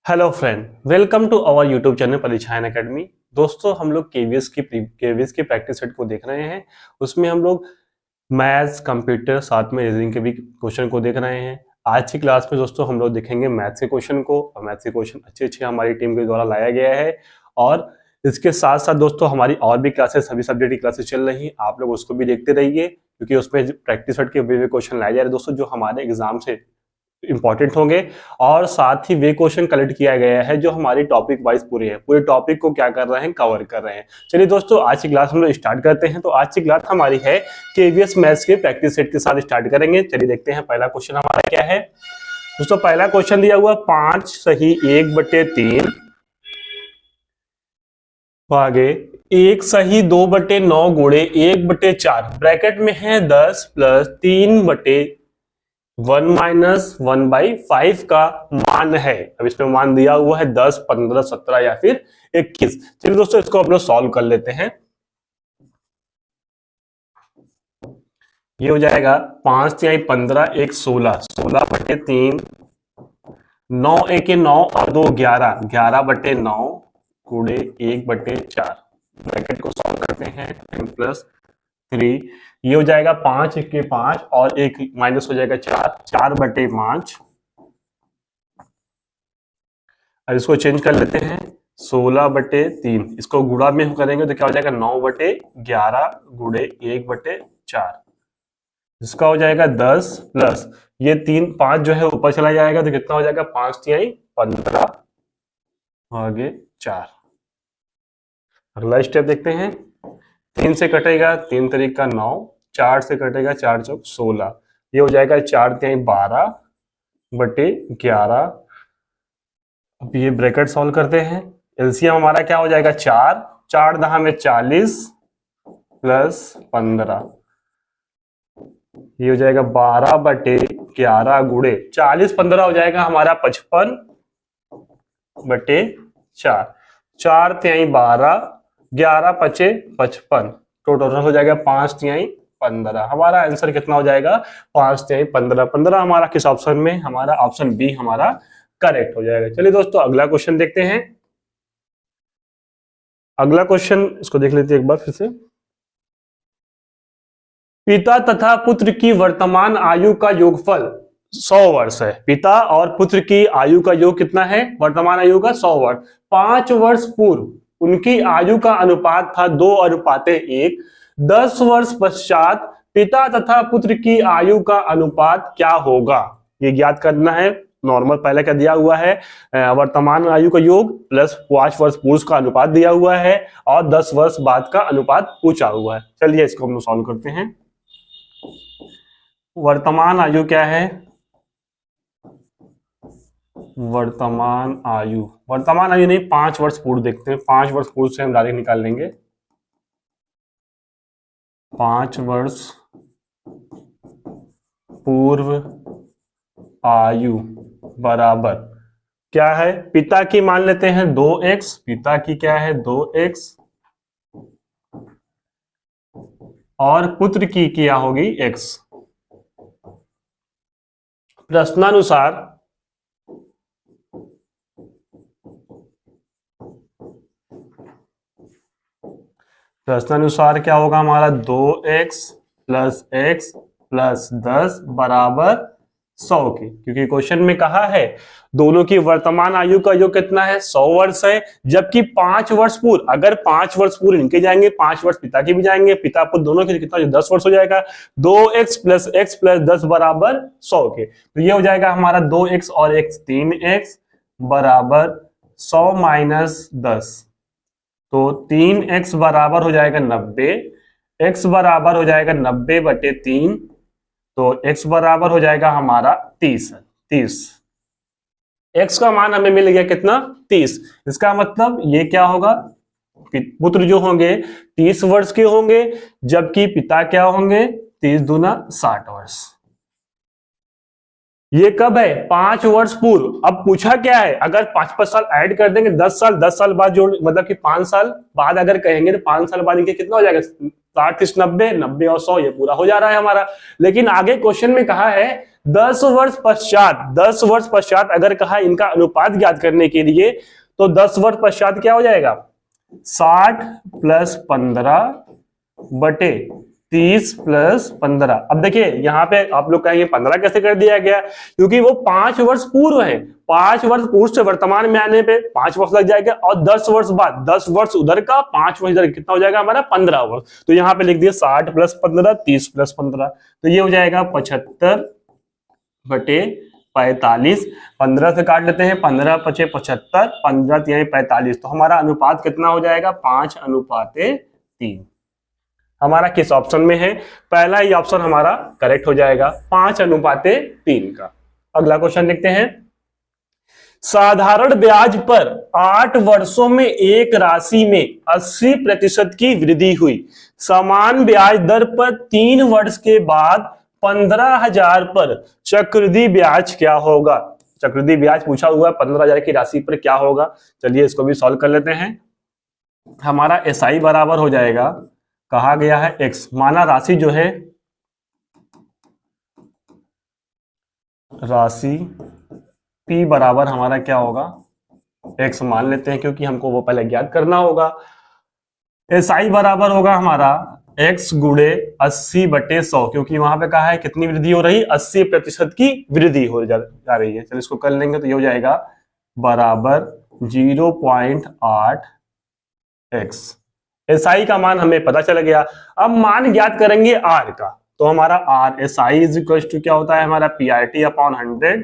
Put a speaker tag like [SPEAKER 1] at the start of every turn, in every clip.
[SPEAKER 1] Hello friend, welcome to our YouTube channel परीक्षाएं academy. दोस्तों, हम लोग केवीएस की प्रैक्टिस सेट को देख रहे हैं। उसमें हम लोग मैथ्स, कंप्यूटर, साथ में रीजनिंग के भी क्वेश्चन को देख रहे हैं। आज की क्लास में दोस्तों हम लोग देखेंगे मैथ्स के क्वेश्चन को, और मैथ्स के क्वेश्चन अच्छे अच्छे हमारी टीम के द्वारा लाया गया है। और इसके साथ साथ दोस्तों हमारी और भी क्लासेस, सभी सब्जेक्ट की क्लासेस चल रही हैं, आप लोग उसको भी देखते रहिए, क्योंकि उसमें प्रैक्टिस सेट के वे क्वेश्चन लाए जा रहे हैं दोस्तों, जो हमारे एग्जाम से इंपॉर्टेंट होंगे। और साथ ही वे क्वेश्चन कलेक्ट किया गया है जो हमारी टॉपिक वाइज पूरे टॉपिक को क्या कर रहे हैं, कवर कर रहे हैं। चलिए दोस्तों, आज की क्लास हम लोग स्टार्ट करते हैं। तो आज की क्लास हमारी है केवीएस मैथ्स के प्रैक्टिस सेट के साथ स्टार्ट करेंगे। चलिए देखते हैं पहला क्वेश्चन हमारा क्या है। दोस्तों, पहला क्वेश्चन दिया हुआ 5 सही 1/3, आगे 1 सही 2/9 गुणे 1/4, ब्रैकेट में है 10 प्लस 3/1 माइनस 1/5 का मान है। अब इसमें मान दिया हुआ है 10, 15, 17 या फिर 21। चलिए दोस्तों, इसको हम लोग सॉल्व कर लेते हैं। ये हो जाएगा 5 तिहाई 15, 1 16, 16/3, 9 1 9 और 2 11, 11/9 गुणे 1/4। ब्रैकेट को सॉल्व करते हैं, 10 प्लस 3, ये हो जाएगा 5 1 5 और 1 माइनस हो जाएगा 4, 4/5। अब इसको चेंज कर लेते हैं, 16/3, इसको गुणा में करेंगे तो क्या हो जाएगा 9/11 गुणे 1/4। इसका हो जाएगा 10 प्लस ये 3 5 जो है ऊपर चला जाएगा तो कितना हो जाएगा 5 तिहाई 15, आगे 4। अगला स्टेप देखते हैं। 3 से कटेगा 3 तरीका 9, 4 से कटेगा 4 चौक 16, ये हो जाएगा 4 तिहाई 12/11। अब ये ब्रैकेट सॉल्व करते हैं। एलसीएम हमारा क्या हो जाएगा 4, 4 दहा में 40 प्लस 15, ये हो जाएगा 12/11 गुणे 40 15 हो जाएगा हमारा 55/4, 4 तिहाई 12, 11 पचे 55, टोटल हो जाएगा 5 तिहाई 15। हमारा आंसर कितना हो जाएगा 5 तिहाई 15। 15 हमारा किस ऑप्शन में, हमारा ऑप्शन बी हमारा करेक्ट हो जाएगा। चलिए दोस्तों, अगला क्वेश्चन देखते हैं। अगला क्वेश्चन इसको देख लेते हैं एक बार फिर से। पिता तथा पुत्र की वर्तमान आयु का योगफल 100 वर्ष है। पिता और पुत्र की आयु का योग कितना है, वर्तमान आयु का 100 वर्ष। 5 वर्ष पूर्व उनकी आयु का अनुपात था 2:1। 10 वर्ष पश्चात पिता तथा पुत्र की आयु का अनुपात क्या होगा, ये ज्ञात करना है। नॉर्मल पहले क्या दिया हुआ है, वर्तमान आयु का योग प्लस 5 वर्ष पूर्व का अनुपात दिया हुआ है और 10 वर्ष बाद का अनुपात पूछा हुआ है। चलिए इसको हम लोग सॉल्व करते हैं। वर्तमान आयु क्या है, वर्तमान आयु नहीं 5 वर्ष पूर्व देखते हैं। 5 वर्ष पूर्व से हम डायरेक्ट निकाल लेंगे। 5 वर्ष पूर्व आयु बराबर क्या है, पिता की मान लेते हैं 2x, पिता की क्या है 2x, और पुत्र की क्या होगी x। प्रश्नानुसार क्या होगा हमारा 2x प्लस x प्लस 10 बराबर 100 की, क्योंकि क्वेश्चन में कहा है दोनों की वर्तमान आयु का योग कितना है 100 वर्ष है, जबकि 5 वर्ष पूर्व, अगर 5 वर्ष पूर्व इनके जाएंगे 5 वर्ष पिता के भी जाएंगे, पिता पुत्र दोनों के कितना 10 वर्ष हो जाएगा। 2x प्लस x प्लस 10 बराबर 100 के, तो ये हो जाएगा हमारा 2x और x 3x बराबर 100 माइनस 10, तो 3x बराबर हो जाएगा 90, x बराबर हो जाएगा 90/3, तो x बराबर हो जाएगा हमारा 30। x का मान हमें मिल गया कितना 30। इसका मतलब ये क्या होगा, पुत्र जो होंगे 30 वर्ष के होंगे, जबकि पिता क्या होंगे 30 दूना 60 वर्ष। ये कब है 5 वर्ष पूर्व। अब पूछा क्या है, अगर 5 साल ऐड कर देंगे 10 साल बाद जोड़, मतलब कि 5 साल बाद अगर कहेंगे तो 5 साल बाद इनके कितना हो जाएगा 60 30 90 90 और 100, ये पूरा हो जा रहा है हमारा। लेकिन आगे क्वेश्चन में कहा है 10 वर्ष पश्चात अगर कहा इनका अनुपात ज्ञात करने के लिए, तो 10 वर्ष पश्चात क्या हो जाएगा, 60 + 15 बटे 30 + 15। अब देखिए यहाँ पे आप लोग कहेंगे 15 कैसे कर दिया गया, क्योंकि वो 5 वर्ष पूर्व है, 5 वर्ष पूर्व से वर्तमान में आने पे 5 वर्ष लग जाएगा, और 10 वर्ष बाद 10 वर्ष उधर का 5 वर्ष इधर, कितना हो जाएगा हमारा 15 वर्ष। तो यहाँ पे लिख दिए 60 + 15 30 + 15, तो ये हो जाएगा 75 बटे 45। 15 से काट लेते हैं, 15 × 5 = 75, 15 × 3 = 45। तो हमारा अनुपात कितना हो जाएगा, 5:3। हमारा किस ऑप्शन में है, पहला ही ऑप्शन हमारा करेक्ट हो जाएगा, 5:3 का। अगला क्वेश्चन देखते हैं। साधारण ब्याज पर 8 वर्षों में एक राशि में 80% की वृद्धि हुई। समान ब्याज दर पर 3 वर्ष के बाद 15,000 पर चक्रवृद्धि ब्याज क्या होगा। चक्रवृद्धि ब्याज पूछा हुआ है 15,000 की राशि पर क्या होगा। चलिए इसको भी सॉल्व कर लेते हैं। हमारा SI बराबर हो जाएगा, कहा गया है x, माना राशि जो है, राशि P बराबर हमारा क्या होगा, x मान लेते हैं, क्योंकि हमको वो पहले ज्ञात करना होगा। SI बराबर होगा हमारा x गुणे 80/100, क्योंकि वहां पे कहा है कितनी वृद्धि हो रही, 80% की वृद्धि हो जा रही है। चलो इसको कर लेंगे, तो ये हो जाएगा बराबर 0.8x। SI का मान हमें पता चल गया। अब मान ज्ञात करेंगे R का, तो हमारा R SI = क्या होता है हमारा PRT/100।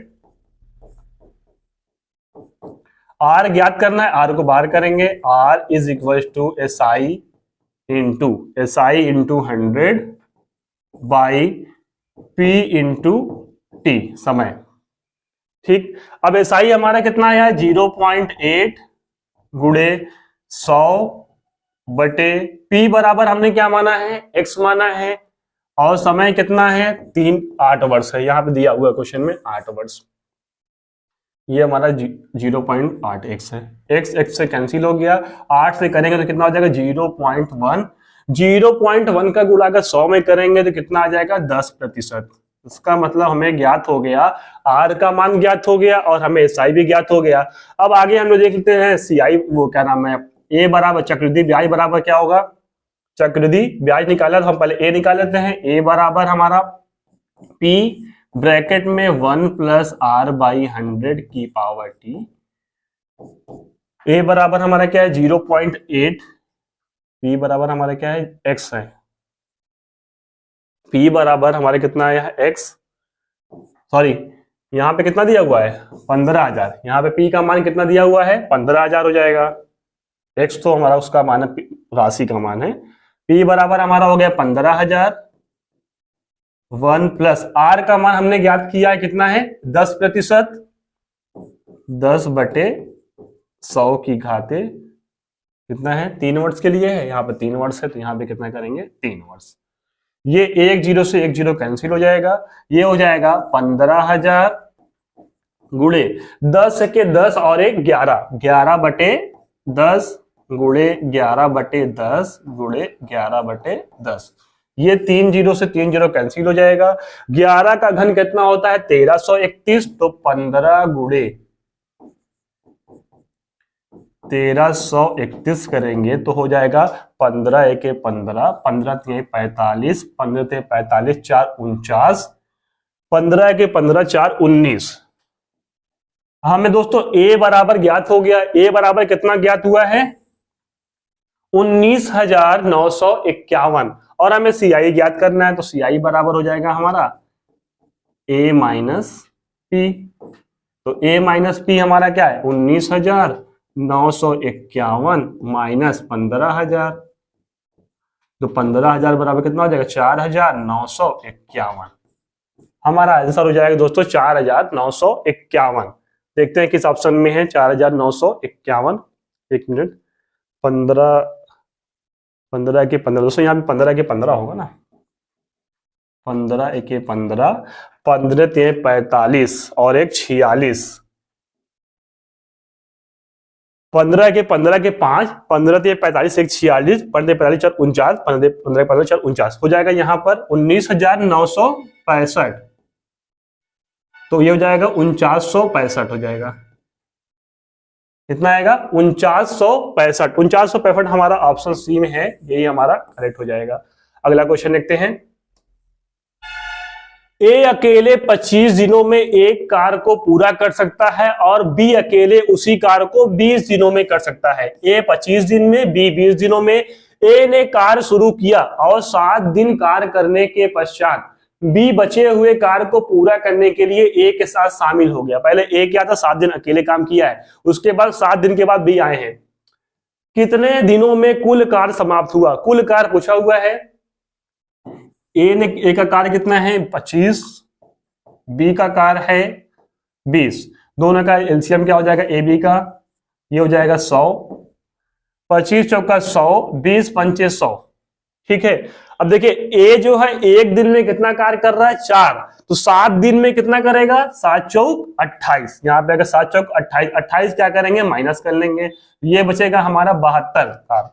[SPEAKER 1] R ज्ञात करना है, R को बाहर करेंगे, R = SI × 100 by P × T समय। ठीक, अब SI हमारा कितना आया है, 0.8 गुणे 100 बटे P बराबर हमने क्या माना है, x माना है, और समय कितना है 8 वर्ष है, यहाँ पे दिया हुआ क्वेश्चन में 8 वर्ष। ये हमारा 0.8x है, x से कैंसिल हो गया, 8 से करेंगे तो कितना हो जाएगा 0.1। 0.1 का गुणा अगर 100 में करेंगे तो कितना आ जाएगा 10%। इसका मतलब हमें ज्ञात हो गया, R का मान ज्ञात हो गया और हमें SI भी ज्ञात हो गया। अब आगे हम लोग देख लेते हैं CI, वो क्या नाम है, A बराबर चक्रवृद्धि ब्याज बराबर क्या होगा, चक्रवृद्धि ब्याज निकाला तो हम पहले A निकाल लेते हैं। A बराबर हमारा P ब्रैकेट में 1 + R/100 की पावर T। A बराबर हमारा क्या है 0.8, P बराबर हमारा क्या है x है, P बराबर हमारे कितना आया है x, सॉरी यहाँ पे कितना दिया हुआ है 15,000, यहाँ पे P का मान कितना दिया हुआ है 15,000 हो जाएगा। x तो हमारा उसका मान है, राशि का मान है। P बराबर हमारा हो गया 15,000, 1 + R का मान हमने ज्ञात किया है कितना है 10%, 10/100 की घाते कितना है 3 वर्ष के लिए है, यहाँ पे 3 वर्ष है तो यहाँ पे कितना करेंगे 3 वर्ष। ये 1 0 से 1 0 कैंसिल हो जाएगा, ये हो जाएगा 15,000 गुणे 10 के 10 और 1 11, 11/10 गुणे 11/10 गुणे 11/10। ये 3 0 से 3 0 कैंसिल हो जाएगा। 11 का घन कितना होता है 1331, तो 15 गुणे 1331 करेंगे तो हो जाएगा 15 × 1 = 15, 15 × 3 = 45, 15 × 3 = 45, 4 × 49, 15 × 1 = 15, 4 × 19। हमें दोस्तों A बराबर ज्ञात हो गया। A बराबर कितना ज्ञात हुआ है 19,951, और हमें CI ज्ञात करना है, तो CI बराबर हो जाएगा हमारा A - P। तो A - P हमारा क्या है 19,951 माइनस 15,000, तो 15,000 बराबर कितना हो जाएगा 4,951। हमारा आंसर हो जाएगा दोस्तों 4,951। देखते हैं किस ऑप्शन में है 4,951। एक मिनट, 15 के 15 दोस्तों, यहाँ पे 15 के 15 होगा ना, 15 × 1 = 15, 15 × 3 = 45 और 1 46, 15 के 15 के 5, 15 × 3 = 45, 1 46, 15 × 45 4 49, 15 × 15 4 49 हो जाएगा यहाँ पर 19,965। तो ये हो जाएगा 4965 हो जाएगा। कितना आएगा? 4965। 4965 हमारा ऑप्शन सी में है, यही हमारा करेक्ट हो जाएगा। अगला क्वेश्चन देखते हैं। ए अकेले 25 दिनों में एक कार को पूरा कर सकता है और बी अकेले उसी कार को 20 दिनों में कर सकता है। ए 25 दिन में, बी 20 दिनों में। ए ने कार शुरू किया और 7 दिन कार करने के पश्चात बी बचे हुए कार को पूरा करने के लिए ए के साथ शामिल हो गया। पहले ए क्या था? 7 दिन अकेले काम किया है, उसके बाद 7 दिन के बाद बी आए हैं। कितने दिनों में कुल कार समाप्त हुआ? कुल कार पूछा हुआ है। ए का कार कितना है? 25, बी का कार है 20। दोनों का एलसीएम क्या हो जाएगा? ए बी का, ये हो जाएगा 100। 25 चौका 100, 20 पंचे 100। ठीक है। अब देखिए ए जो है एक दिन में कितना कार्य कर रहा है? 4। तो 7 दिन में कितना करेगा? 7 चौक 28। यहाँ पे अगर 7 चौक 28, 28 क्या करेंगे? माइनस कर लेंगे। ये बचेगा हमारा 72 कार,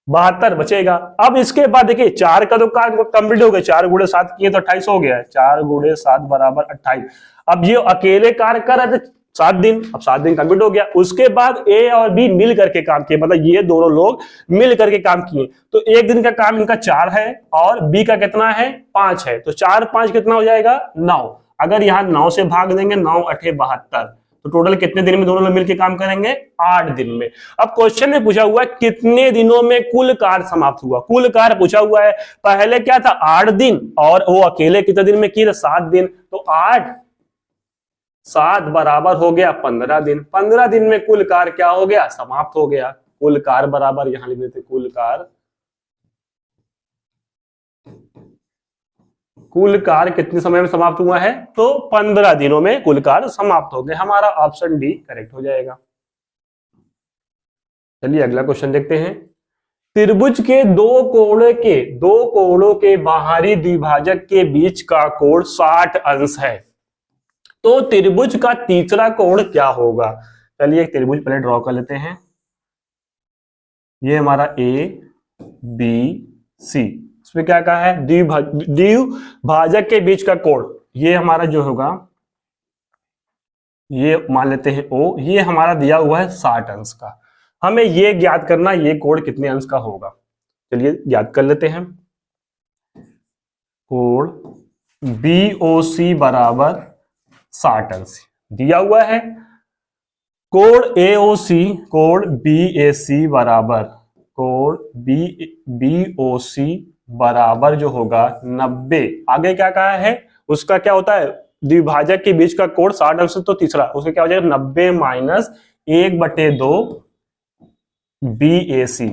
[SPEAKER 1] 72 बचेगा। अब इसके बाद देखिए 4 का तो कार कंप्लीट हो गया, 4 गुणे 7 किए तो 28 हो गया है। 4 गुणे 7 बराबर 28। अब ये अकेले कार्य कर रहे थे 7 दिन, अब 7 दिन कंप्लीट हो गया। उसके बाद ए और बी मिल करके काम किए, मतलब ये दोनों लोग मिल करके काम किए। तो एक दिन का काम इनका 4 है और बी का कितना है? 5 है। तो 4 5 कितना हो जाएगा? 9। अगर यहाँ 9 से भाग देंगे, 9 8 72, तो टोटल कितने दिन में दोनों लोग मिलकर काम करेंगे? 8 दिन में। अब क्वेश्चन में पूछा हुआ है कितने दिनों में कुल कार्य समाप्त हुआ। कुल कार्य पूछा हुआ है। पहले क्या था? 8 दिन, और वो अकेले कितने दिन में किए? 7 दिन। तो 8 7 बराबर हो गया 15 दिन। 15 दिन में कुल कार्य क्या हो गया? समाप्त हो गया। कुल कार्य बराबर यहां लिख देते, कुल कार्य कितने समय में समाप्त हुआ है? तो 15 दिनों में कुल कार्य समाप्त हो गए। हमारा ऑप्शन डी करेक्ट हो जाएगा। चलिए अगला क्वेश्चन देखते हैं। त्रिभुज के दो कोणों के बाहरी द्विभाजक के बीच का कोण 60 अंश है, तो त्रिभुज का तीसरा कोण क्या होगा? चलिए एक त्रिभुज पहले ड्रॉ कर लेते हैं। ये हमारा ए बी सी, इसमें क्या कहा है? द्विभाजक के बीच का कोण। ये हमारा जो होगा, ये मान लेते हैं ओ, ये हमारा दिया हुआ है 60 अंश का। हमें ये ज्ञात करना ये कोण कितने अंश का होगा। चलिए ज्ञात कर लेते हैं। कोण BOC बराबर 60 अंश दिया हुआ है। कोण AOC, कोण BAC बराबर, कोण BOC बराबर जो होगा 90। आगे क्या कहा है? उसका क्या होता है? द्विभाजक के बीच का कोण 60 अंश, तो तीसरा उसका क्या हो जाएगा? 90 माइनस 1/2 BAC,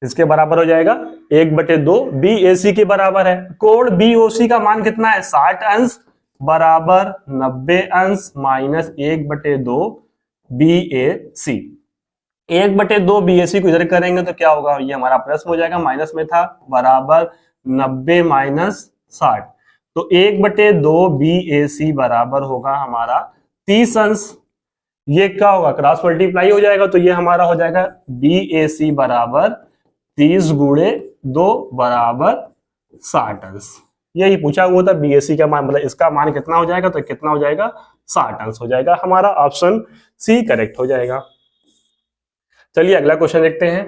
[SPEAKER 1] इसके बराबर हो जाएगा 1/2 BAC के बराबर है। कोण BOC का मान कितना है? 60 अंश बराबर 90 अंश माइनस 1/2 BAC। 1/2 BAC को इधर करेंगे तो क्या होगा? ये हमारा प्लस हो जाएगा, माइनस में था, बराबर 90 माइनस 60। तो 1/2 BAC बराबर होगा हमारा 30 अंश। ये क्या होगा? क्रॉस मल्टीप्लाई हो जाएगा, तो ये हमारा हो जाएगा BAC बराबर 30 गुणे 2 बराबर 60 अंश। यही पूछा हुआ था BAC का मान, मतलब इसका मान कितना हो जाएगा? तो कितना हो जाएगा? 60 अंश हो जाएगा। हमारा ऑप्शन सी करेक्ट हो जाएगा। चलिए अगला क्वेश्चन देखते हैं।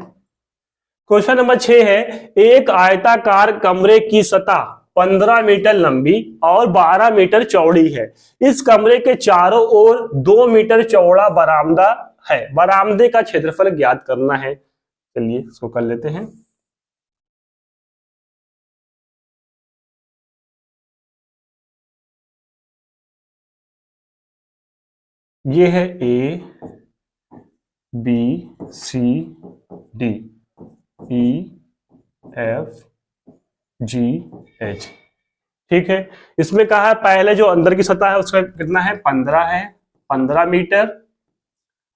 [SPEAKER 1] क्वेश्चन नंबर 6 है, एक आयताकार कमरे की सतह 15 मीटर लंबी और 12 मीटर चौड़ी है। इस कमरे के चारों ओर 2 मीटर चौड़ा बरामदा है। बरामदे का क्षेत्रफल ज्ञात करना है। चलिए इसको कर लेते हैं। ये है A B C D E F G H। ठीक है। इसमें कहा है पहले जो अंदर की सतह है उसका कितना है? 15 है, 15 मीटर,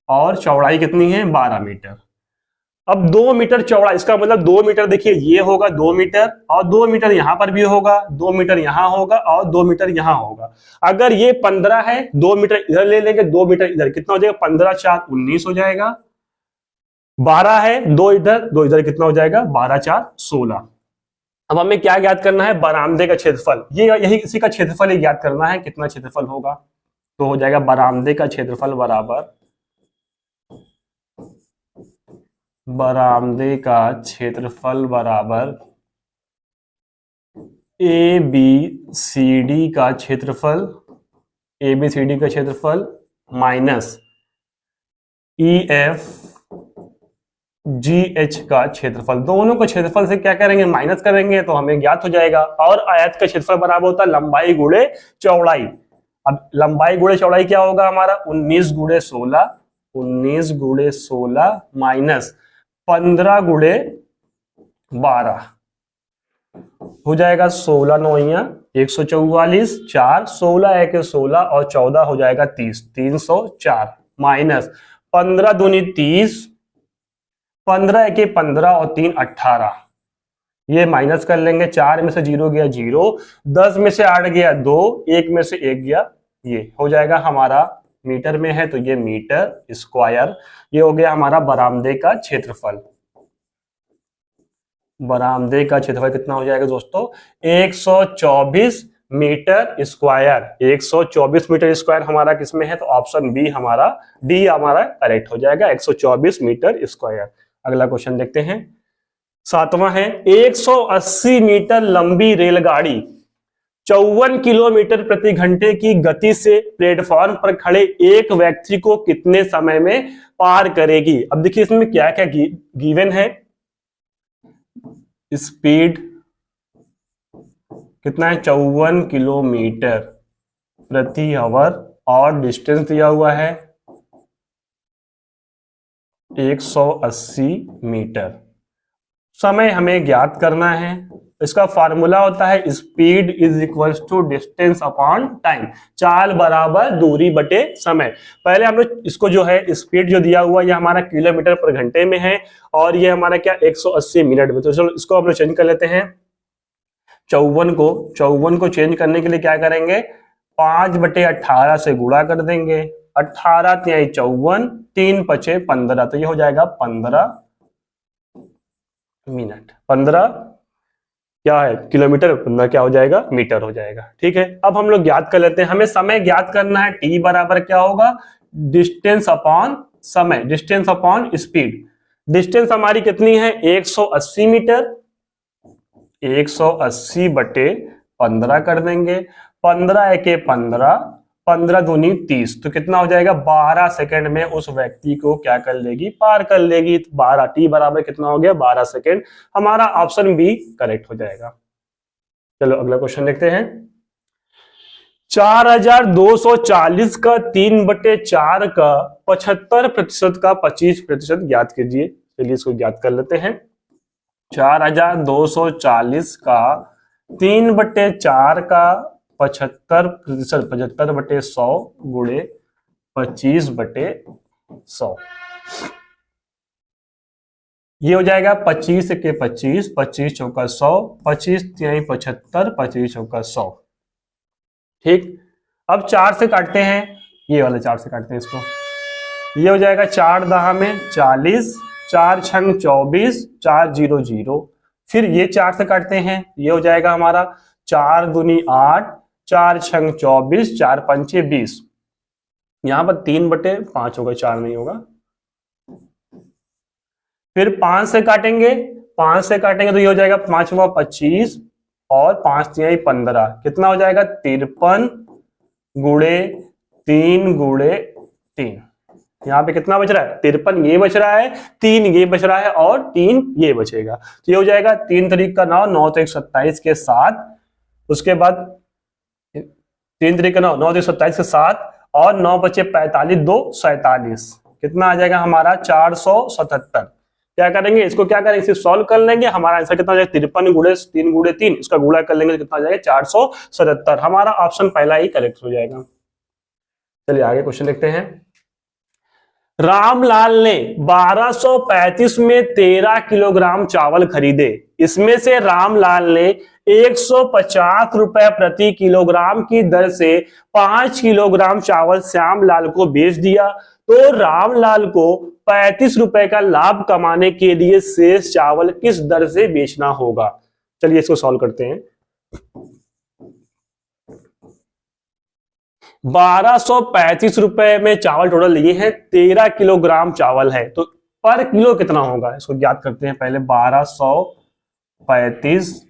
[SPEAKER 1] और चौड़ाई कितनी है? 12 मीटर। अब 2 मीटर चौड़ा, इसका मतलब 2 मीटर, देखिए ये होगा 2 मीटर, और 2 मीटर यहां पर भी होगा, 2 मीटर यहां होगा, और 2 मीटर यहां होगा। अगर ये 15 है, 2 मीटर इधर ले लेंगे, 2 मीटर इधर, कितना हो जाएगा? 15 4 19 हो जाएगा। 12 है, 2 इधर 2 इधर, कितना हो जाएगा? 12 4 16। अब हमें क्या ज्ञात करना है, बरामदे का क्षेत्रफल। ये यही इसी का क्षेत्रफल ही ज्ञात करना है, कितना क्षेत्रफल होगा। तो हो जाएगा बरामदे का क्षेत्रफल बराबर, बरामदे का क्षेत्रफल बराबर ए बी सी डी का क्षेत्रफल, ए बी सी डी का क्षेत्रफल minus E F G H का क्षेत्रफल। दोनों को क्षेत्रफल से क्या करेंगे, माइनस करेंगे तो हमें ज्ञात हो जाएगा। और आयत का क्षेत्रफल बराबर होता है लंबाई गुणे चौड़ाई। अब लंबाई गुणे चौड़ाई क्या होगा हमारा, 19 गुणे 16, 19 गुणे 16 माइनस 15 गुणे 12 हो जाएगा 16 नौइया 144, 4 16 एक 16 और 14 हो जाएगा 30, 304 माइनस 15 दूनी 30, 15 एक 15 और 3 18, ये माइनस कर लेंगे। 4 में से 0 गया 0, 10 में से 8 गया 2, 1 में से 1 गया, ये हो जाएगा हमारा मीटर में है तो ये मीटर स्क्वायर। ये हो गया हमारा बरामदे का क्षेत्रफल। बरामदे का क्षेत्रफल कितना हो जाएगा दोस्तों, 124 मीटर स्क्वायर। 124 मीटर स्क्वायर हमारा किसमें है, तो ऑप्शन बी हमारा, डी हमारा करेक्ट हो जाएगा, 124 मीटर स्क्वायर। अगला क्वेश्चन देखते हैं, 7वां है, 180 मीटर लंबी रेलगाड़ी 54 किलोमीटर प्रति घंटे की गति से प्लेटफॉर्म पर खड़े एक व्यक्ति को कितने समय में पार करेगी। अब देखिए इसमें क्या क्या गिवन है, स्पीड कितना है 54 किलोमीटर प्रति आवर और डिस्टेंस दिया हुआ है 180 मीटर। समय हमें ज्ञात करना है, इसका फार्मूला होता है speed is equal to distance upon time, चाल बराबर दूरी बटे समय। पहले हम लोग इसको जो है स्पीड जो दिया हुआ ये हमारा किलोमीटर पर घंटे में है और ये हमारा क्या 180 मिनट में। तो चलो इसको हम लोग चेंज कर लेते हैं, 54 को चेंज करने के लिए क्या करेंगे, 5/18 से गुणा कर देंगे, 18 तिहाई 54, 3 पचे 15, तो ये हो जाएगा 15 मिनट। 15 क्या है किलोमीटर, 15 क्या हो जाएगा मीटर हो जाएगा। ठीक है, अब हम लोग ज्ञात कर लेते हैं, हमें समय ज्ञात करना है, टी बराबर क्या होगा, डिस्टेंस अपॉन समय, डिस्टेंस अपॉन स्पीड। डिस्टेंस हमारी कितनी है 180 मीटर, 180 बटे 15 कर देंगे, 15 एके 15, 15 दूनी 30, तो कितना हो जाएगा 12 सेकंड में उस व्यक्ति को क्या कर लेगी, पार कर लेगी। 12 टी बराबर कितना हो गया 12 सेकंड, हमारा ऑप्शन बी करेक्ट हो जाएगा। चलो अगला क्वेश्चन देखते हैं, 4240 का 3/4 का 75% का 25% ज्ञात कीजिए। चलिए इसको ज्ञात कर लेते हैं, 4240 का 3/4 का 75%, 75/100 गुणे 25/100, ये हो जाएगा 25 के 25, 25 चौका 100, 25 तिहाई 75, 25 चौका 100। ठीक, अब 4 से काटते हैं, ये वाले 4 से काटते हैं इसको, ये हो जाएगा 4 दहा में 40, 4 छंग 24, 4 0 0। फिर ये 4 से काटते हैं, ये हो जाएगा हमारा 4 दूनी 8, 4 छंग 24, 4 पंचे 20, यहां पर 3/5 होगा, 4 नहीं होगा। फिर 5 से काटेंगे, 5 से काटेंगे तो ये हो जाएगा 5वां 25 और 5 तिहाई 15, कितना हो जाएगा 53 गुणे 3 गुणे 3। यहाँ पे कितना बच रहा है 53, ये बच रहा है, 3 ये बच रहा है और 3 ये बचेगा, तो ये हो जाएगा 3 तरीक का 9, 9 तो 27 के 7, उसके बाद 3 तरीक का 9, 9 तो 27 के 7 और 9 बचे 45, 2 47, कितना आ जाएगा हमारा 477। क्या करेंगे इसको, क्या करेंगे इसे सॉल्व कर लेंगे, हमारा आंसर कितना हो जाएगा 53 गुणे 3 गुणे 3, इसका गुणा कर लेंगे तो कितना आ जाएगा 477, हमारा ऑप्शन पहला ही करेक्ट हो जाएगा। चलिए आगे क्वेश्चन देखते हैं, रामलाल ने 1235 में 13 किलोग्राम चावल खरीदे, इसमें से रामलाल ने 150 रुपए प्रति किलोग्राम की दर से 5 किलोग्राम चावल श्यामलाल को बेच दिया, तो रामलाल को 35 रुपए का लाभ कमाने के लिए शेष चावल किस दर से बेचना होगा। चलिए इसको सॉल्व करते हैं। 1235 रुपए में चावल टोटल लिए हैं, 13 किलोग्राम चावल है, तो पर किलो कितना होगा इसको ज्ञात करते हैं पहले। 1235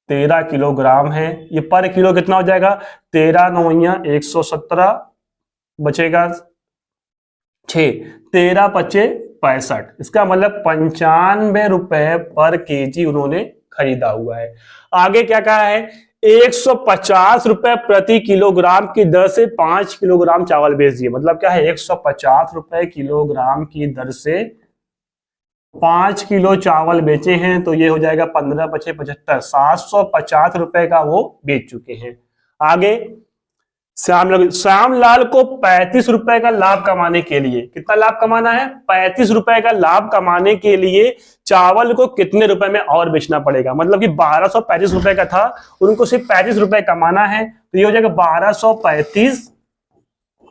[SPEAKER 1] 13 किलोग्राम है, ये पर किलो कितना हो जाएगा, 13 9 117 बचेगा 6, 13 पचे 65, इसका मतलब 95 रुपए पर केजी उन्होंने खरीदा हुआ है। आगे क्या कहा है, 150 रुपए प्रति किलोग्राम की दर से 5 किलोग्राम चावल बेच दिए। मतलब क्या है, 150 रुपए किलोग्राम की दर से 5 किलो चावल बेचे हैं, तो ये हो जाएगा 15 पचे 75, 750 रुपए का वो बेच चुके हैं। आगे श्यामलाल को 35 रुपए का लाभ कमाने के लिए, कितना लाभ कमाना है, 35 रुपए का लाभ कमाने के लिए चावल को कितने रुपए में और बेचना पड़ेगा। मतलब कि 1235 रुपए का था, उनको सिर्फ 35 रुपए कमाना है, तो ये हो जाएगा 1235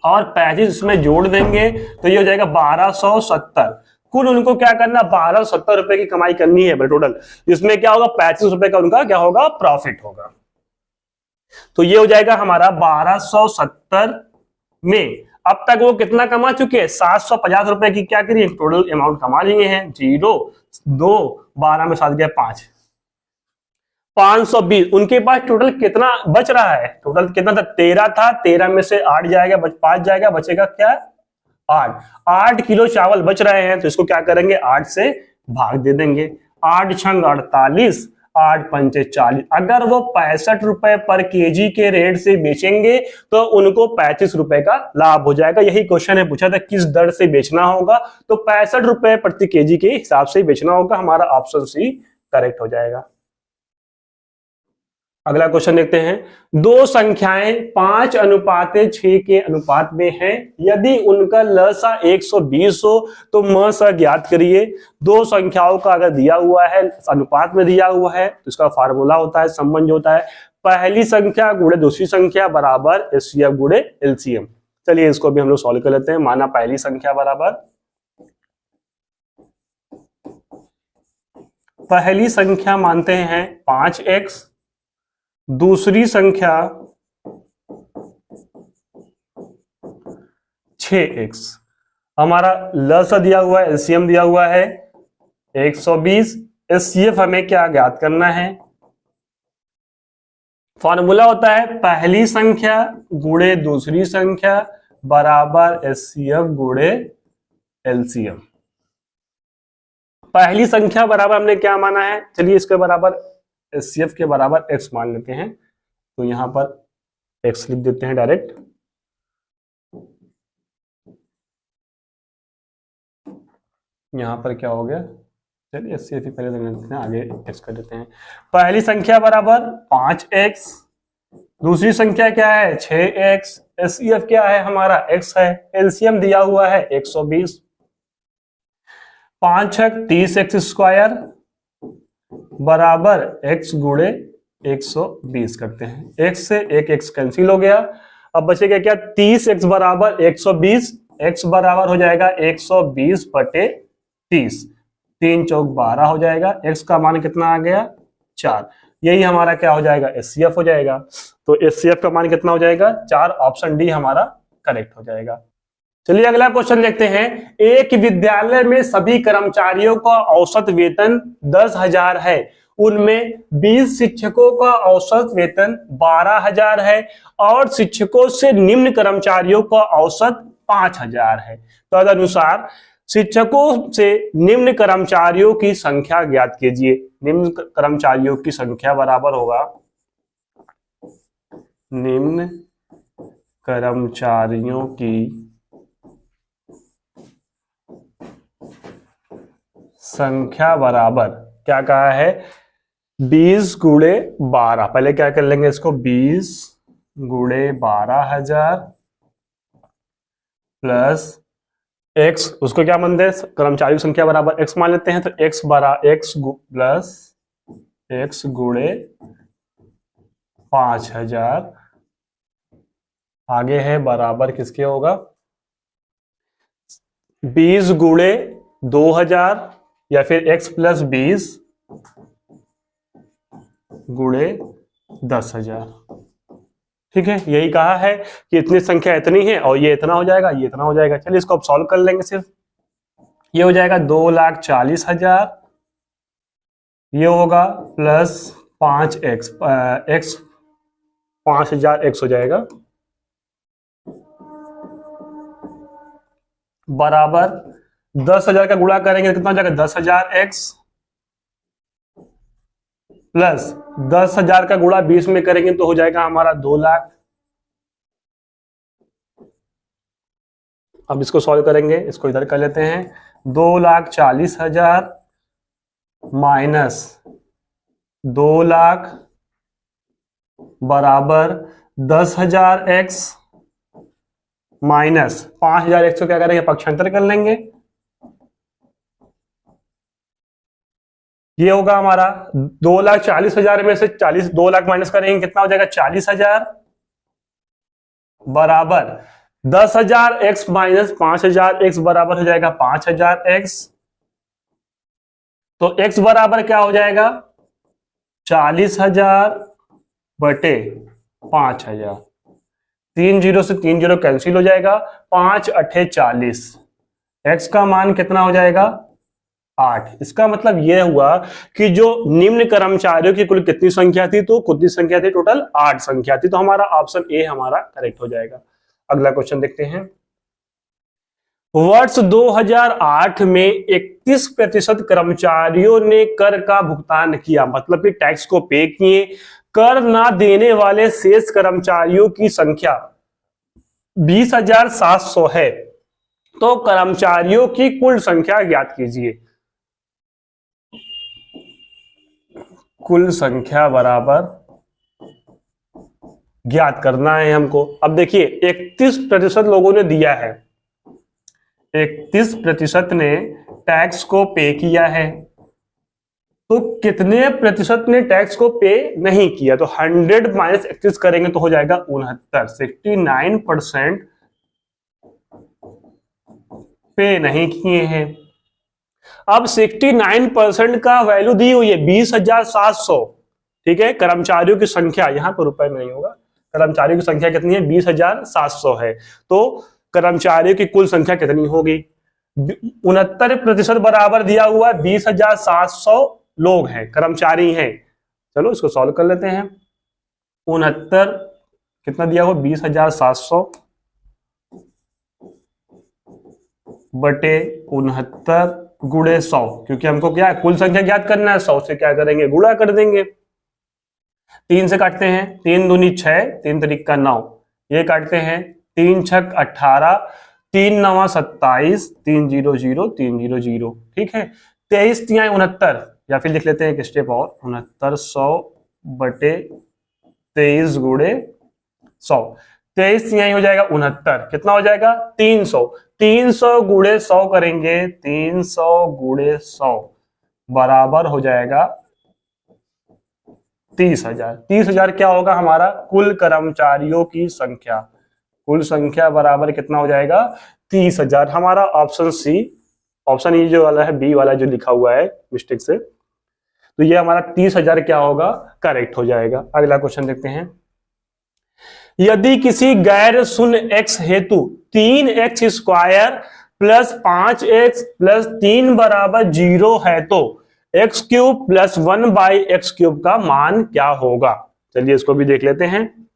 [SPEAKER 1] और 35 इसमें जोड़ देंगे तो ये हो जाएगा 1270। कुल उनको क्या करना, 1270 रुपए की कमाई करनी है टोटल, जिसमें क्या होगा, 35 रुपए का उनका क्या होगा, प्रॉफिट होगा। तो ये हो जाएगा हमारा 1270 में अब तक वो कितना कमा चुके हैं, 750 रुपए की क्या करिए टोटल अमाउंट कमा लिए हैं। 0 2 12 में 7 गया 5, 520। उनके पास टोटल कितना बच रहा है, टोटल कितना था, 13 था, 13 में से 8 जाएगा, 5 जाएगा, बचेगा क्या 8 किलो चावल बच रहे हैं, तो इसको क्या करेंगे 8 से भाग दे देंगे। 8 छंग 48, 8 पंचे 40। अगर वो 65 रुपए पर केजी के रेट से बेचेंगे तो उनको 35 रुपए का लाभ हो जाएगा। यही क्वेश्चन है, पूछा था किस दर से बेचना होगा, तो 65 रुपए प्रति केजी के हिसाब से बेचना होगा। हमारा ऑप्शन सी करेक्ट हो जाएगा। अगला क्वेश्चन देखते हैं, दो संख्याएं 5:6 के अनुपात में हैं, यदि उनका लसा 120 हो तो मसा ज्ञात करिए। दो संख्याओं का अगर दिया हुआ है, अनुपात में दिया हुआ है, तो इसका फार्मूला होता है, संबंध होता है पहली संख्या गुणे दूसरी संख्या बराबर एचसीएफ गुणे एलसीएम। चलिए इसको भी हम लोग सॉल्व कर लेते हैं। माना पहली संख्या बराबर, पहली संख्या मानते हैं 5x, दूसरी संख्या 6x। हमारा लसा दिया हुआ है, एलसीएम दिया हुआ है 120, एचसीएफ हमें क्या ज्ञात करना है, फॉर्मूला होता है पहली संख्या गुणे दूसरी संख्या बराबर एचसीएफ गुणे एलसीएम। पहली संख्या बराबर हमने क्या माना है, चलिए इसके बराबर एचसीएफ के बराबर x मान लेते हैं, तो यहां पर x लिख देते हैं डायरेक्ट। यहां पर क्या हो गया, चलिए एचसीएफ पहले देख लेते हैं, आगे x कर देते हैं। पहली संख्या बराबर 5x, दूसरी संख्या क्या है 6x, एचसीएफ क्या है हमारा x है, एलसीएम दिया हुआ है 120, 5 6 30x स्क्वायर बराबर x गुणे 120 करते हैं। x से एक x कैंसिल हो गया, अब बचेगा क्या 30x बराबर 120, x बराबर हो जाएगा 120 बटे 30, 3 चौक 12 हो जाएगा, x का मान कितना आ गया 4। यही हमारा क्या हो जाएगा एचसीएफ हो जाएगा। तो एचसीएफ का मान कितना हो जाएगा 4, ऑप्शन डी हमारा करेक्ट हो जाएगा। चलिए अगला क्वेश्चन देखते हैं, एक विद्यालय में सभी कर्मचारियों का औसत वेतन 10,000 है, उनमें 20 शिक्षकों का औसत वेतन 12,000 है और शिक्षकों से निम्न कर्मचारियों का औसत 5,000 है। तो तदनुसार शिक्षकों से निम्न कर्मचारियों की संख्या ज्ञात कीजिए। निम्न कर्मचारियों की संख्या बराबर होगा, निम्न कर्मचारियों की संख्या बराबर क्या कहा है 20 गुणे 12। पहले क्या कर लेंगे इसको, 20 गुणे 12,000 प्लस x, उसको क्या मानते हैं कर्मचारियों की संख्या बराबर x मान लेते हैं, तो x प्लस x गुणे 5,000 आगे है बराबर किसके होगा 20 गुणे 2,000 या फिर x प्लस 20 गुणे 10,000। ठीक है, यही कहा है कि इतनी संख्या इतनी है और ये इतना हो जाएगा, ये इतना हो जाएगा। चलिए इसको अब सॉल्व कर लेंगे। सिर्फ ये हो जाएगा 2,40,000, ये होगा प्लस 5x, x 5,000x हो जाएगा, बराबर 10,000 का गुणा करेंगे कितना हो जाएगा 10,000x, प्लस 10,000 का गुणा 20 में करेंगे तो हो जाएगा हमारा 2 लाख। अब इसको सॉल्व करेंगे, इसको इधर कर लेते हैं। 2,40,000 माइनस 2 लाख बराबर 10,000x माइनस 5,000x को क्या करेंगे, पक्षांतर कर लेंगे। ये होगा हमारा 2,40,000 में से 2 लाख माइनस करेंगे कितना हो जाएगा 40,000, बराबर 10,000x माइनस 5,000x बराबर हो जाएगा 5,000x। तो x बराबर क्या हो जाएगा 40,000 बटे 5,000। 3 जीरो से 3 जीरो कैंसिल हो जाएगा, 5 अठे 40। x का मान कितना हो जाएगा 8। इसका मतलब यह हुआ कि जो निम्न कर्मचारियों की कुल कितनी संख्या थी, तो कितनी संख्या थी, टोटल 8 संख्या थी। तो हमारा ऑप्शन ए हमारा करेक्ट हो जाएगा। अगला क्वेश्चन देखते हैं। वर्ष 2008 में 31% कर्मचारियों ने कर का भुगतान किया, मतलब कि टैक्स को पे किए। कर ना देने वाले शेष कर्मचारियों की संख्या 20,700 है। तो कर्मचारियों की कुल संख्या ज्ञात कीजिए। कुल संख्या बराबर ज्ञात करना है हमको। अब देखिए 31% लोगों ने दिया है, 31% ने टैक्स को पे किया है। तो कितने प्रतिशत ने टैक्स को पे नहीं किया, तो 100 माइनस 31 करेंगे तो हो जाएगा 69। 69% पे नहीं किए हैं। अब 69% का वैल्यू दी हुई है 20,700। ठीक है, कर्मचारियों की संख्या यहां पर रुपए में नहीं होगा, कर्मचारियों की संख्या कितनी है 20,700 है। तो कर्मचारियों की कुल संख्या कितनी होगी 69% बराबर दिया हुआ 20,700 लोग हैं, कर्मचारी हैं। चलो इसको सॉल्व कर लेते हैं। 69 कितना दिया हुआ 20,700 बटे 69 गुणे 100, क्योंकि हमको क्या है कुल संख्या ज्ञात करना है। 100 से क्या करेंगे गुणा कर देंगे। 3 से काटते हैं, 3 दूनी 6, 3 तरीक का 9, ये काटते हैं 3 छक 18, 3 नवा 27, 3 0 0 3 0 0। ठीक है, 23 तिहाई 69, या फिर लिख लेते हैं एक स्टेप और 6900 बटे 23 गुणे 100। 23 तिहाई हो जाएगा 69, कितना हो जाएगा 300। 300 गुणे 100 करेंगे, 300 गुणे 100 बराबर हो जाएगा 30,000। 30,000 क्या होगा हमारा कुल कर्मचारियों की संख्या। कुल संख्या बराबर कितना हो जाएगा 30,000। हमारा ऑप्शन सी, ऑप्शन ई जो वाला है, बी वाला जो लिखा हुआ है मिस्टेक से, तो ये हमारा 30,000 क्या होगा करेक्ट हो जाएगा। अगला क्वेश्चन देखते हैं। यदि किसी गैर शून्य x हेतु 3x square plus 5x plus 3 बराबर 0 है तो x cube plus 1 by x cube का मान क्या होगा। चलिए इसको भी देख लेते हैं।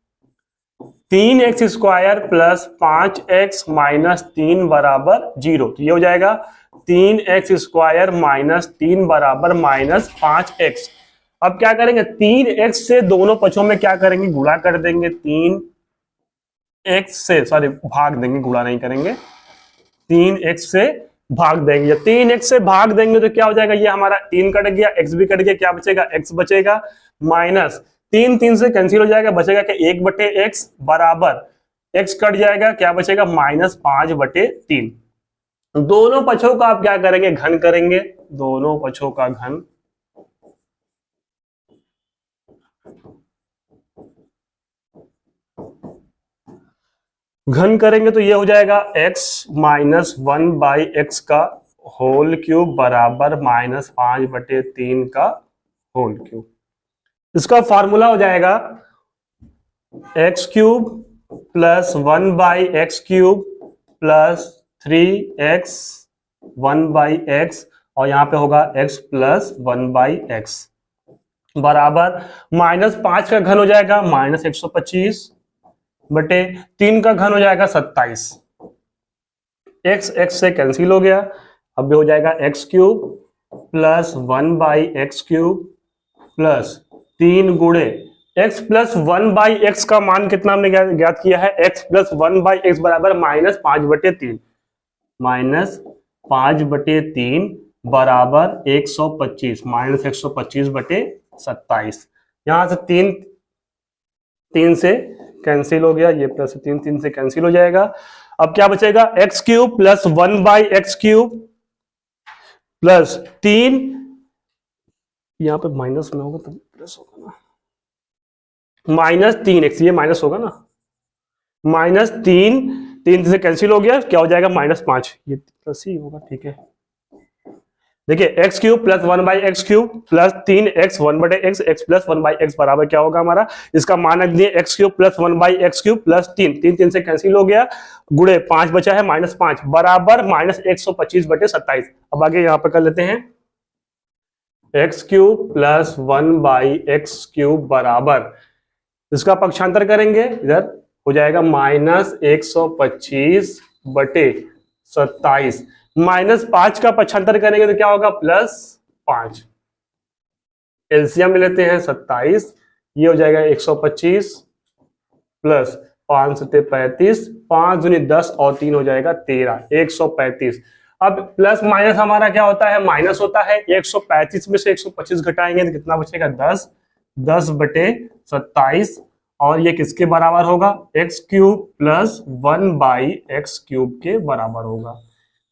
[SPEAKER 1] 3x square plus 5x minus 3 बराबर 0, तो ये हो जाएगा 3x स्क्वायर माइनस 3 बराबर माइनस 5x। अब क्या करेंगे 3x से दोनों पक्षों में क्या करेंगे गुणा कर देंगे। 3x से सॉरी भाग देंगे, गुणा नहीं करेंगे, 3x से भाग देंगे। 3x से भाग देंगे तो क्या हो जाएगा, ये हमारा 3 कट गया, x भी कट गया, क्या बचेगा x बचेगा, माइनस 3 3 से कैंसिल हो जाएगा, बचेगा क्या 1 बटे x बराबर x कट जाएगा, क्या बचेगा माइनस 5 बटे 3। दोनों पक्षों का आप क्या करेंगे घन करेंगे, दोनों पक्षों का घन करेंगे तो ये हो जाएगा x माइनस 1 बाई एक्स का होल क्यूब बराबर माइनस 5 बटे 3 का होल क्यूब। इसका फॉर्मूला हो जाएगा x cube plus 1/x³ plus 3x 1/x और यहां पे होगा x प्लस 1/x बराबर -5 का घन हो जाएगा -125 बटे 3 का घन हो जाएगा 27। x से कैंसिल हो गया, अब हो जाएगा x³ प्लस 1/x³ प्लस 3 गुणे x प्लस 1/x का मान कितना हमने ज्ञात किया है, x प्लस 1/x बराबर -5/3 -5/3 बराबर 125 -125/27। यहां से 3 से कैंसिल हो गया, ये प्लस 3 से कैंसिल हो जाएगा। अब क्या बचेगा x³ प्लस 1/x³ प्लस 3, यहां पे माइनस में होगा तो प्लस होगा ना, -3x, ये माइनस होगा ना, -3 से कैंसिल हो गया, क्या हो जाएगा -5, ये प्लस ही होगा, ठीक है। देखिए x³ plus 1/x³ plus 3x 1/x x plus 1/x बराबर क्या होगा हमारा, इसका मान रख दिए x³ प्लस 1/x³ प्लस 3 से कैंसिल हो गया, गुणे 5 बचा है -5 बराबर -125/27। अब आगे यहां पर कर लेते हैं x³ प्लस 1/x³ बराबर, इसका पक्षांतर करेंगे, इधर हो जाएगा -125/27 -5 का पक्षांतर करेंगे तो क्या होगा +5। एलसीएम ले लेते हैं 27, ये हो जाएगा 125 प्लस 5 से 35, 5 दूनी 10 और 3 हो जाएगा 13, 135। अब प्लस माइनस हमारा क्या होता है, माइनस होता है। 135 में से 125 घटाएंगे तो कितना बचेगा 10/27 और ये किसके बराबर होगा, x³ प्लस 1/x³ के बराबर होगा।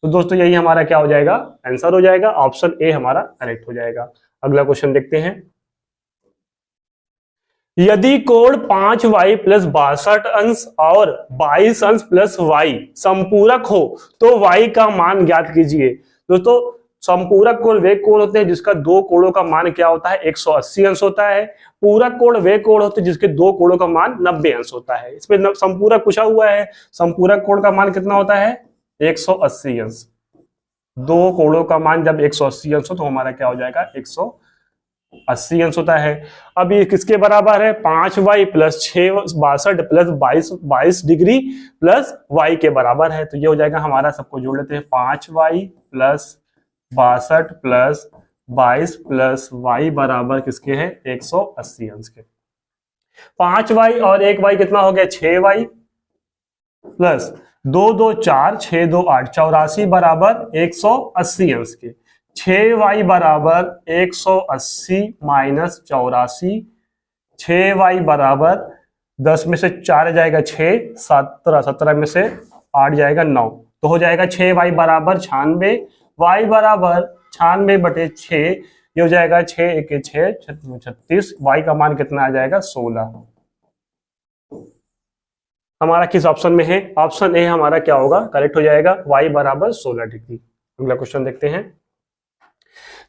[SPEAKER 1] तो दोस्तों यही हमारा क्या हो जाएगा, आंसर हो जाएगा, ऑप्शन ए हमारा करेक्ट हो जाएगा। अगला क्वेश्चन देखते हैं, यदि कोण 5y प्लस 62 अंश और 22 अंश प्लस y संपूरक हो तो y का मान ज्ञात कीजिए। दोस्तों संपूरक कोण वे कोण होते हैं जिसका दो कोणों का मान क्या होता है, 180 अंश होता है। पूरक कोण वे कोण होते हैं जिसके दो कोणों का मान 90 अंश होता है। इसमें संपूरक पूछा हुआ है, संपूरक कोण का मान कितना होता है 180 अंश। दो कोणों का मान जब 180 अंश हो तो हमारा क्या हो जाएगा 180 अंश होता है। अब ये किसके बराबर है, 5y plus 62 plus 22 degree plus y के बराबर है। तो ये हो जाएगा हमारा, सबको जोड़ लेते हैं, 5y plus 62 plus 22 plus y बराबर किसके है 180 अंश के। 5y और 1y कितना हो गया 6y प्लस 2 2 4 6 2 8 84 बराबर 180 अंश के। 6y बराबर 180 माइनस 84, 6y बराबर 10 में से 4 जाएगा 6, 17 में से 8 जाएगा 9, तो हो जाएगा 6y बराबर 96, y बराबर 96/6, ये हो जाएगा 6 1 6 36, y का मान कितना आ जाएगा 16। हमारा किस ऑप्शन में है, ऑप्शन ए हमारा क्या होगा करेक्ट हो जाएगा, y बराबर 16 डिग्री। अगला क्वेश्चन देखते हैं,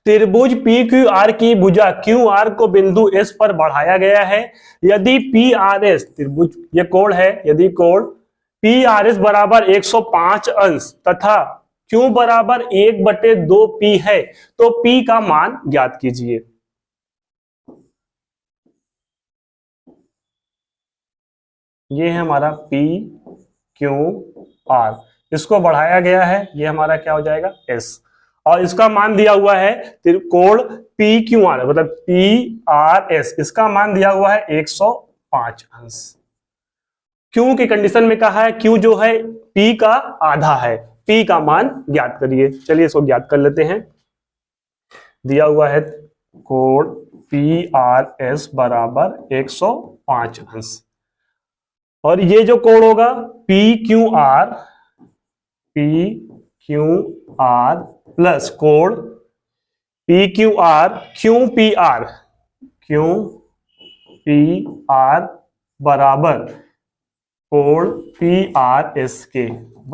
[SPEAKER 1] त्रिभुज PQR की भुजा QR को बिंदु S पर बढ़ाया गया है। यदि PRS त्रिभुज ये कोण है, यदि कोण PRS बराबर 105 अंश तथा Q बराबर 1/2P है तो P का मान ज्ञात कीजिए। ये है हमारा PQR, इसको बढ़ाया गया है, ये हमारा क्या हो जाएगा S, और इसका मान दिया हुआ है कोण PQR मतलब PRS, इसका मान दिया हुआ है 105 अंश। Q की कंडीशन में कहा है Q जो है P का आधा है, P का मान ज्ञात करिए। चलिए इसको ज्ञात कर लेते हैं। दिया हुआ है कोण PRS बराबर 105 अंश और ये जो कोण होगा PQR प्लस कोण PQR QPR बराबर कोण पी आर एस के,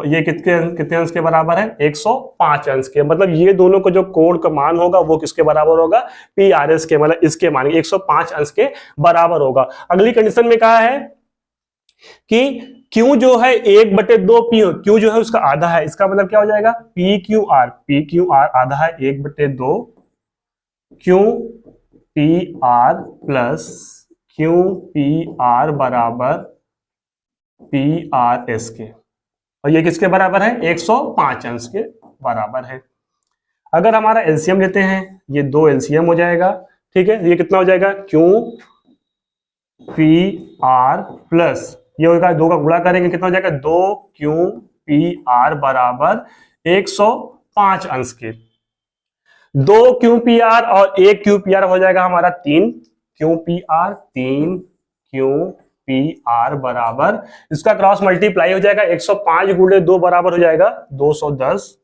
[SPEAKER 1] ये कितने अंश के बराबर है? 105 अंश के। मतलब ये दोनों को जो कोण का मान होगा वो किसके बराबर होगा? पी आर एस के, मतलब इसके मान 105 अंश के बराबर होगा। अगली कंडीशन में कहा है कि Q जो है 1/2 पी, Q जो है उसका आधा है, इसका मतलब क्या हो जाएगा? पी क्यू आर आधा है 1/2 Q P R plus Q P R बराबर पी आर एस के, और ये किसके बराबर है? 105 अंश के बराबर है। अगर हमारा एलसीएम लेते हैं, ये 2 एलसीएम हो जाएगा, ठीक है। ये कितना हो जाएगा? क्यू पी आर प्लस ये होगा 2 का गुणा करेंगे, कितना हो जाएगा? 2 क्यू पी आर बराबर 105 अंश के। 2 क्यू पी आर और 1 क्यू पी आर हो जाएगा हमारा 3 Q P R, 3 Q P R बराबर, इसका क्रॉस मल्टीप्लाई हो जाएगा, 105 गुणे 2 बराबर हो जाएगा 210।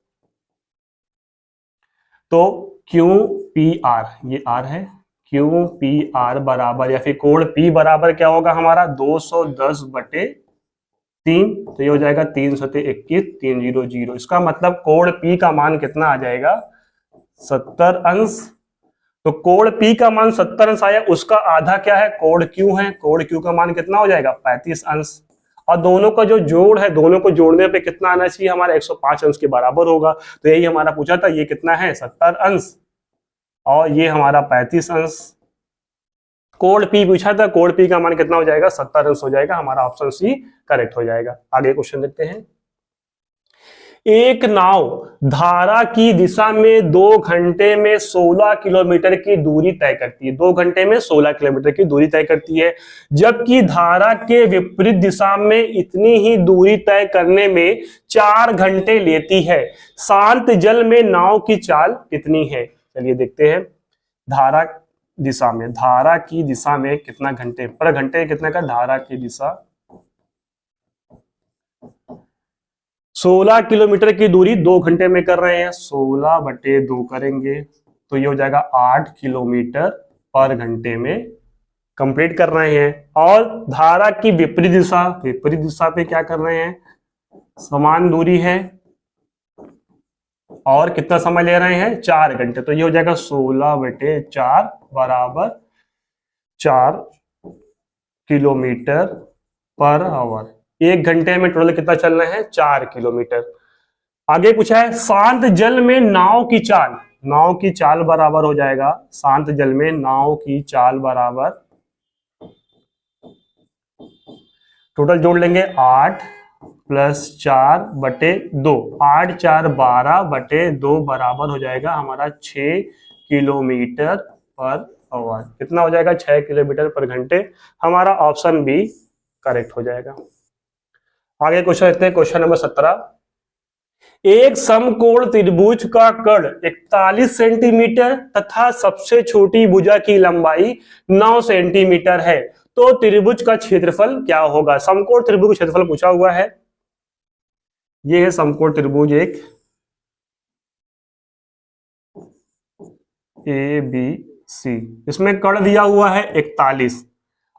[SPEAKER 1] तो क्यू पी आर, ये आर है, क्यू पी आर बराबर या फिर कोण पी बराबर क्या होगा हमारा? 210/3, तो ये हो जाएगा 3 सते 21, 300। इसका मतलब कोण पी का मान कितना आ जाएगा? 70 अंश। तो कोण पी का मान 70 अंश आया, उसका आधा क्या है? कोण क्यू है, कोण क्यू का मान कितना हो जाएगा? 35 अंश। और दोनों का जो जोड़ है, दोनों को जोड़ने पे कितना आना चाहिए हमारा? 105 अंश के बराबर होगा। तो यही हमारा पूछा था, ये कितना है? 70 अंश और ये हमारा 35 अंश। कोण पी पूछा था, कोण पी का मान कितना हो जाएगा? 70 अंश हो जाएगा। हमारा ऑप्शन सी करेक्ट हो जाएगा। आगे क्वेश्चन देखते हैं। एक नाव धारा की दिशा में 2 घंटे में 16 किलोमीटर की दूरी तय करती है। 2 घंटे में 16 किलोमीटर की दूरी तय करती है, जबकि धारा के विपरीत दिशा में इतनी ही दूरी तय करने में 4 घंटे लेती है। शांत जल में नाव की चाल कितनी है? चलिए देखते हैं। धारा की दिशा में कितना घंटे पर घंटे कितना का? धारा की दिशा 16 किलोमीटर की दूरी 2 घंटे में कर रहे हैं, 16/2 करेंगे तो ये हो जाएगा 8 किलोमीटर पर घंटे में कंप्लीट कर रहे हैं। और धारा की विपरीत दिशा पे क्या कर रहे हैं? समान दूरी है और कितना समय ले रहे हैं? 4 घंटे। तो ये हो जाएगा 16/4 बराबर 4 किलोमीटर पर आवर। 1 घंटे में टोटल कितना चलना है? 4 किलोमीटर। आगे पूछा है शांत जल में नाव की चाल बराबर हो जाएगा, शांत जल में नाव की चाल बराबर, टोटल जोड़ लेंगे 8 + 4/2, 8 × 4 = 12/2 बराबर हो जाएगा हमारा 6 किलोमीटर पर आवर। कितना हो जाएगा? 6 किलोमीटर पर घंटे। हमारा ऑप्शन बी करेक्ट हो जाएगा। आगे क्वेश्चन देखते हैं, क्वेश्चन नंबर 17। एक समकोण त्रिभुज का कर्ण 41 सेंटीमीटर तथा सबसे छोटी भुजा की लंबाई 9 सेंटीमीटर है, तो त्रिभुज का क्षेत्रफल क्या होगा? समकोण त्रिभुज का क्षेत्रफल पूछा हुआ है। ये है समकोण त्रिभुज एक ABC, इसमें कर्ण दिया हुआ है 41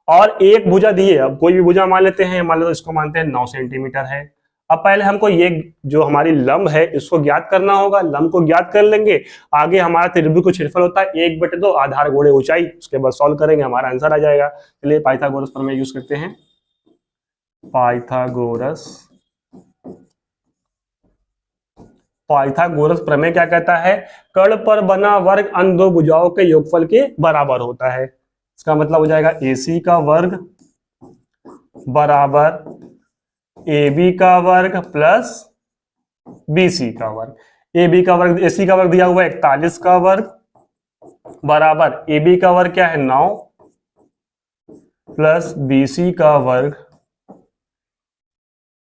[SPEAKER 1] और एक भुजा दी है। अब कोई भी भुजा मान लेते हैं, मान लो इसको मानते हैं 9 सेंटीमीटर है। अब पहले हमको ये जो हमारी लंब है इसको ज्ञात करना होगा। लंब को ज्ञात कर लेंगे, आगे हमारा त्रिभुज का क्षेत्रफल होता है 1/2 आधार गुणे ऊंचाई, उसके बाद सॉल्व करेंगे, हमारा आंसर आ जाएगा। चलिए पाइथागोरस प्रमेय यूज करते हैं। पाइथागोरस प्रमेय क्या कहता है? कर्ण पर बना वर्ग अन्य दो भुजाओं के योगफल के बराबर होता है। इसका मतलब हो जाएगा AC का वर्ग बराबर AB का वर्ग प्लस BC का वर्ग। AB का वर्ग, AC का वर्ग दिया हुआ है 41 का वर्ग बराबर AB का वर्ग क्या है? 9 प्लस BC का वर्ग।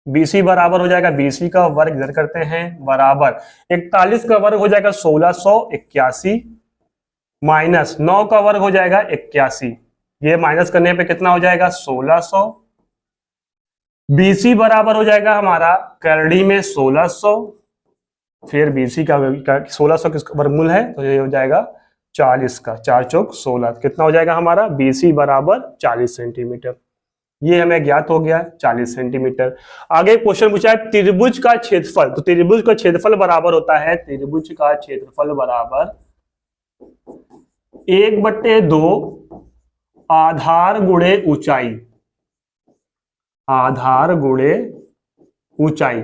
[SPEAKER 1] BC बराबर हो जाएगा, BC का वर्ग इधर करते हैं बराबर 41 का वर्ग हो जाएगा 1681 माइनस 9 का वर्ग हो जाएगा 81। ये माइनस करने पे कितना हो जाएगा? 1600। BC बराबर हो जाएगा हमारा करड़ी में 1600, फिर BC का 1600 किसका वर्गमूल है तो ये हो जाएगा 40 का, 4 चौक 16। कितना हो जाएगा हमारा? BC बराबर 40 सेंटीमीटर। ये हमें ज्ञात हो गया 40 सेंटीमीटर। आगे क्वेश्चन पूछा है त्रिभुज का क्षेत्रफल। तो त्रिभुज का क्षेत्रफल बराबर होता है, त्रिभुज का क्षेत्रफल बराबर 1/2 आधार गुणे ऊंचाई, आधार गुणे ऊंचाई।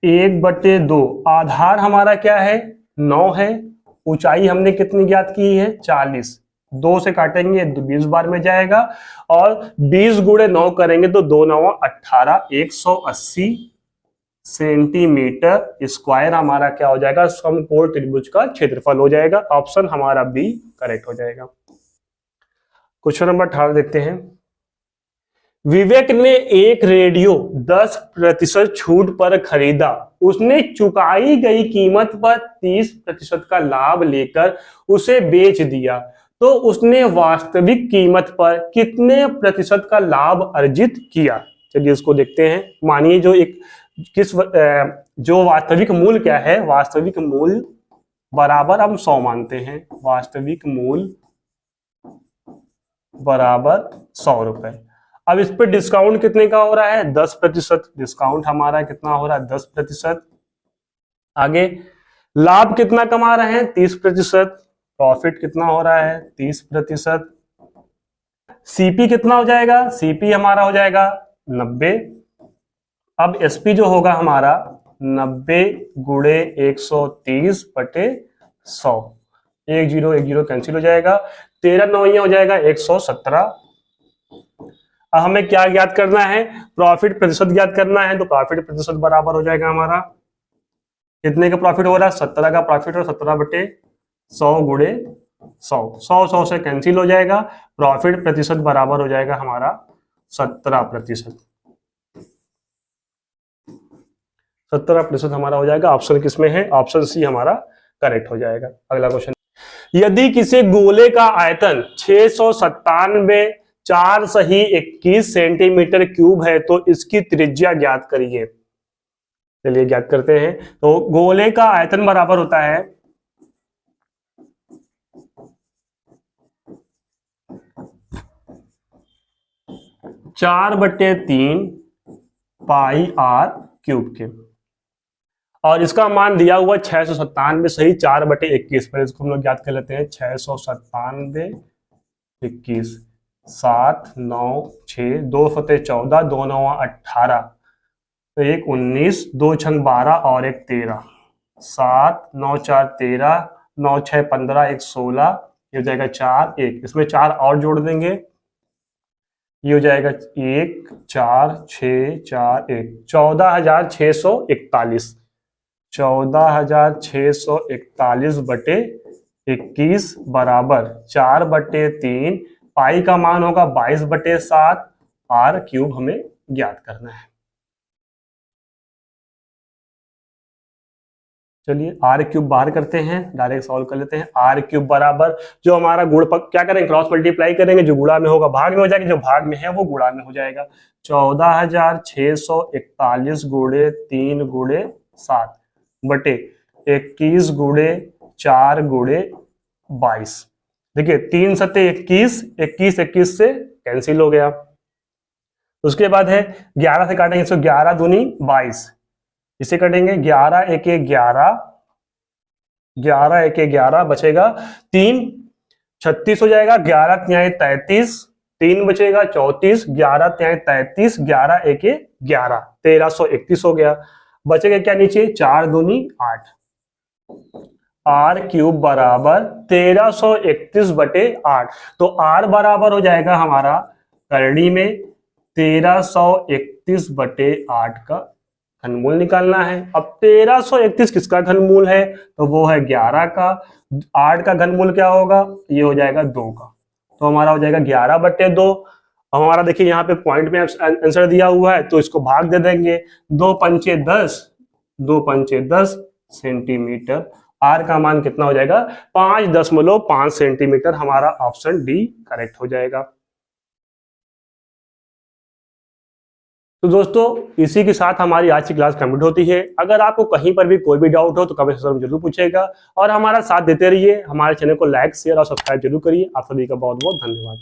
[SPEAKER 1] 1/2 आधार हमारा क्या है 9 है, ऊंचाई हमने कितनी ज्ञात की है 40, 2 से काटेंगे तो 20 बार में जाएगा और 20 गुणे 9 करेंगे तो 2 9 18, 180 सेंटीमीटर स्क्वायर हमारा क्या हो जाएगा समकोण त्रिभुज का क्षेत्रफल हो जाएगा। ऑप्शन हमारा बी करेक्ट हो जाएगा। क्वेश्चन नंबर 18 देखते हैं। विवेक ने एक रेडियो 10% छूट पर खरीदा, उसने चुकाई गई कीमत पर 30% का लाभ लेकर उसे बेच दिया, तो उसने वास्तविक कीमत पर कितने प्रतिशत का लाभ अर्जित किया। चलिए इसको देखते हैं। मानिए जो वास्तविक मूल्य क्या है, वास्तविक मूल्य बराबर हम 100 मानते हैं, वास्तविक मूल्य बराबर 100 रुपए। अब इस पे डिस्काउंट कितने का हो रहा है 10%, डिस्काउंट हमारा कितना हो रहा है 10%। आगे लाभ कितना कमा रहे हैं 30%, प्रॉफिट कितना हो रहा है 30%। सीपी कितना हो जाएगा, सीपी हमारा हो जाएगा 90। अब एसपी जो होगा हमारा 90 गुणे 130 बटे 100, 1 0 कैंसिल हो जाएगा, 13 9 हो जाएगा 117। अब हमें क्या ज्ञात करना है, प्रॉफिट प्रतिशत ज्ञात करना है। तो प्रॉफिट प्रतिशत बराबर हो जाएगा हमारा कितने का प्रॉफिट हो रहा है 17 का प्रॉफिट, और 17 बटे 100 गुणे 100, 100 से कैंसिल हो जाएगा। प्रॉफिट प्रतिशत बराबर हो जाएगा हमारा 17%, 17% हमारा हो जाएगा। ऑप्शन किसमें है, ऑप्शन सी हमारा करेक्ट हो जाएगा। अगला क्वेश्चन, यदि किसी गोले का आयतन 697 4 सही 21 सेंटीमीटर क्यूब है तो इसकी त्रिज्या ज्ञात करिए। चलिए ज्ञात करते हैं। तो गोले का आयतन बराबर होता है 4/3 पाई आर क्यूब के, और इसका मान दिया हुआ 697 सही 4/21 पर। इसको हम लोग ज्ञात कर लेते हैं 697 21, 7 9 6, 2 फते 14, 2 9 18, तो 1 19, 2 6 12 और 1 13, 7 9 4 13, 9 6 15, 1 16, ये हो जाएगा 4 1, इसमें 4 और जोड़ देंगे, ये हो जाएगा 1 4 6 4 1, 14,641, 14,641 बटे 21 बराबर 4/3, पाई का मान होगा 22/7, आर क्यूब हमें ज्ञात करना है। चलिए आर क्यूब बाहर करते हैं, डायरेक्ट सॉल्व कर लेते हैं। आर क्यूब बराबर जो हमारा गुण क्या करेंगे क्रॉस मल्टीप्लाई करेंगे, जो गुणा में होगा भाग में हो जाएगा, जो भाग में है वो गुणा में हो जाएगा। 14,641 गुणे 3 गुणे 7 बटे 21 गुणे 4 गुणे 22। देखिए 3 सत्ते 21, 21 से कैंसिल हो गया। उसके बाद है 11 से काटेंगे, इसको 11 दूनी 22, इसे कटेंगे 11 1 11, 11 1 11 बचेगा 3, 36 हो जाएगा, 11 3 33, 3 बचेगा 34, 11 3 33, 11 1 11, 1331 हो गया। बचेगा क्या नीचे 4 दूनी 8, आर क्यूब बराबर 1331/8। तो आर बराबर हो जाएगा हमारा करनी में 1331/8 का घनमूल निकालना है। अब 1331 किसका घनमूल है, तो वो है 11 का। 8 का घनमूल क्या होगा, ये हो जाएगा 2 का, तो हमारा हो जाएगा 11/2। अब हमारा देखिए यहाँ पे पॉइंट में आंसर दिया हुआ है, तो इसको भाग दे देंगे, 2 पंचे 10, 2 पंचे 10 सेंटीमीटर। आर का मान कितना हो जाएगा 5.5 सेंटीमीटर। हमारा ऑप्शन डी करेक्ट हो जाएगा। तो दोस्तों इसी के साथ हमारी आज की क्लास कंप्लीट होती है। अगर आपको कहीं पर भी कोई भी डाउट हो तो कमेंट सेक्शन में जरूर पूछेगा, और हमारा साथ देते रहिए। हमारे चैनल को लाइक शेयर और सब्सक्राइब जरूर करिए। आप सभी का बहुत बहुत धन्यवाद।